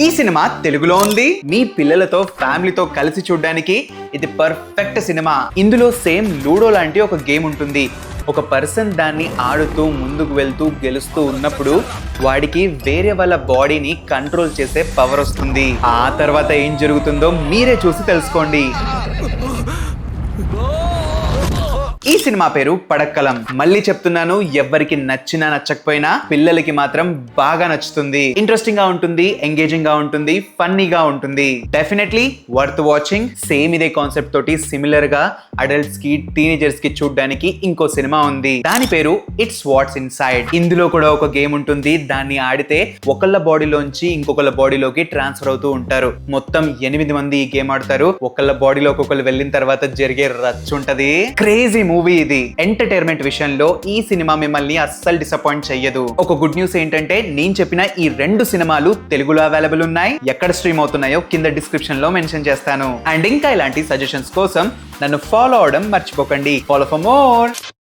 ఈ సినిమా తెలుగులో ఉంది. మీ పిల్లలతో ఫ్యామిలీతో కలిసి చూడడానికి ఇది పర్ఫెక్ట్ సినిమా. ఇందులో సేమ్ లూడో లాంటి ఒక గేమ్ ఉంటుంది. ఒక పర్సన్ దాన్ని ఆడుతూ ముందుకు వెళ్తూ గెలుస్తూ ఉన్నప్పుడు వాడికి వేరే వాళ్ళ బాడీని కంట్రోల్ చేసే పవర్ వస్తుంది. ఆ తర్వాత ఏం జరుగుతుందో మీరే చూసి తెలుసుకోండి. ఈ సినిమా పేరు పడక్కలం. మళ్ళీ చెప్తున్నాను, ఎవరికి నచ్చినా నచ్చకపోయినా పిల్లలకి మాత్రం బాగా నచ్చుతుంది. ఇంట్రెస్టింగ్ గా ఉంటుంది, ఎంగేజింగ్ గా ఉంటుంది, ఫన్నీగా ఉంటుంది. Definitely worth watching. సేమ్ ఇదే కాన్సెప్ట్ తోటి సిమిలర్ గా అడల్ట్స్ కి టీనేజర్స్ కి చూడడానికి ఇంకో సినిమా ఉంది. దాని పేరు ఇట్స్ వాట్స్ ఇన్సైడ్. ఇందులో కూడా ఒక గేమ్ ఉంటుంది. దాన్ని ఆడితే ఒకళ్ళ బాడీలోంచి ఇంకొకళ్ళ బాడీలోకి ట్రాన్స్ఫర్ అవుతూ ఉంటారు. మొత్తం 8 మంది ఈ గేమ్ ఆడతారు. ఒకళ్ళ బాడీలోకి ఒకళ్ళు వెళ్ళిన తర్వాత జరిగే రచ్చ ఉంటది. క్రేజీ మూవీ ఇది. ఎంటర్టైన్మెంట్ విషయంలో ఈ సినిమా మిమ్మల్ని అస్సలు డిసప్పాయింట్ చెయ్యదు. ఒక గుడ్ న్యూస్ ఏంటంటే నేను చెప్పిన ఈ 2 సినిమాలు తెలుగులో అవైలబుల్ ఉన్నాయి. ఎక్కడ స్ట్రీమ్ అవుతున్నాయో కింద డిస్క్రిప్షన్ లో మెన్షన్ చేస్తాను. అండ్ ఇంకా ఇలాంటి సజెషన్స్ కోసం నన్ను ఫాలో అవడం మర్చిపోకండి. Follow for more.